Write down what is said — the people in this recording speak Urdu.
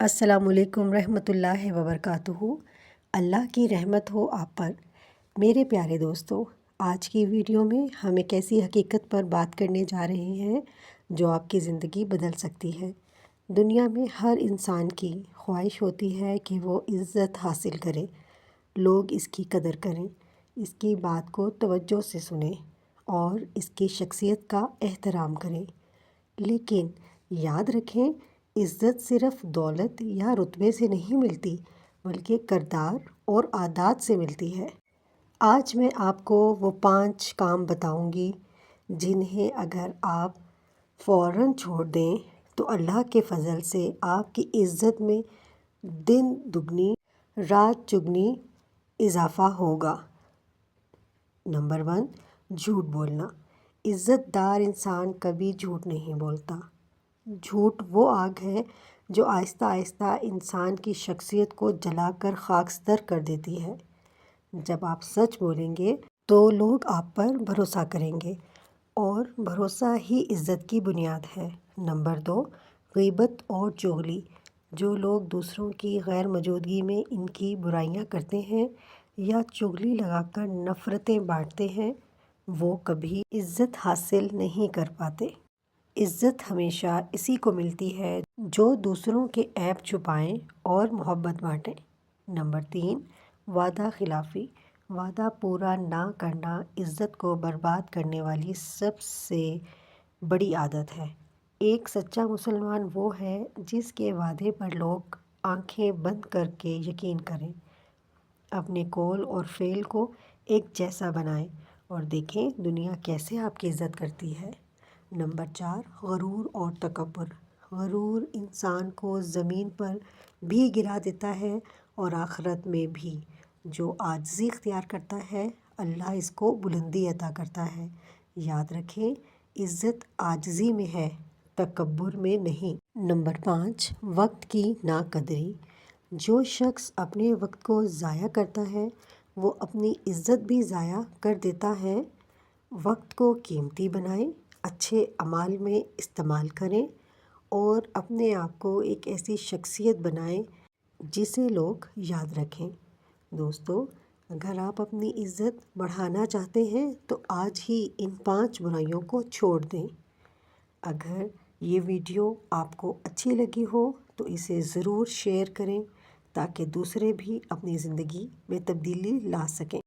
السلام علیکم رحمۃ اللہ وبرکاتہ۔ اللہ کی رحمت ہو آپ پر میرے پیارے دوستو۔ آج کی ویڈیو میں ہم ایک ایسی حقیقت پر بات کرنے جا رہے ہیں جو آپ کی زندگی بدل سکتی ہے۔ دنیا میں ہر انسان کی خواہش ہوتی ہے کہ وہ عزت حاصل کرے، لوگ اس کی قدر کریں، اس کی بات کو توجہ سے سنیں اور اس کی شخصیت کا احترام کریں۔ لیکن یاد رکھیں، عزت صرف دولت یا رتبے سے نہیں ملتی بلکہ کردار اور عادات سے ملتی ہے۔ آج میں آپ کو وہ 5 کام بتاؤں گی جنہیں اگر آپ فوراً چھوڑ دیں تو اللہ کے فضل سے آپ کی عزت میں دن دگنی رات چگنی اضافہ ہوگا۔ نمبر 1، جھوٹ بولنا۔ عزت دار انسان کبھی جھوٹ نہیں بولتا۔ جھوٹ وہ آگ ہے جو آہستہ آہستہ انسان کی شخصیت کو جلا کر خاکستر کر دیتی ہے۔ جب آپ سچ بولیں گے تو لوگ آپ پر بھروسہ کریں گے اور بھروسہ ہی عزت کی بنیاد ہے۔ نمبر 2، غیبت اور چغلی۔ جو لوگ دوسروں کی غیر موجودگی میں ان کی برائیاں کرتے ہیں یا چغلی لگا کر نفرتیں بانٹتے ہیں وہ کبھی عزت حاصل نہیں کر پاتے۔ عزت ہمیشہ اسی کو ملتی ہے جو دوسروں کے عیب چھپائیں اور محبت بانٹیں۔ نمبر 3، وعدہ خلافی۔ وعدہ پورا نہ کرنا عزت کو برباد کرنے والی سب سے بڑی عادت ہے۔ ایک سچا مسلمان وہ ہے جس کے وعدے پر لوگ آنکھیں بند کر کے یقین کریں، اپنے قول اور فعل کو ایک جیسا بنائیں اور دیکھیں دنیا کیسے آپ کی عزت کرتی ہے۔ نمبر 4، غرور اور تکبر۔ غرور انسان کو زمین پر بھی گرا دیتا ہے اور آخرت میں بھی۔ جو عاجزی اختیار کرتا ہے اللہ اس کو بلندی عطا کرتا ہے۔ یاد رکھیں، عزت عاجزی میں ہے، تکبر میں نہیں۔ نمبر 5، وقت کی ناقدری۔ جو شخص اپنے وقت کو ضائع کرتا ہے وہ اپنی عزت بھی ضائع کر دیتا ہے۔ وقت کو قیمتی بنائیں، اچھے اعمال میں استعمال کریں اور اپنے آپ کو ایک ایسی شخصیت بنائیں جسے لوگ یاد رکھیں۔ دوستو، اگر آپ اپنی عزت بڑھانا چاہتے ہیں تو آج ہی ان 5 برائیوں کو چھوڑ دیں۔ اگر یہ ویڈیو آپ کو اچھی لگی ہو تو اسے ضرور شیئر کریں تاکہ دوسرے بھی اپنی زندگی میں تبدیلی لا سکیں۔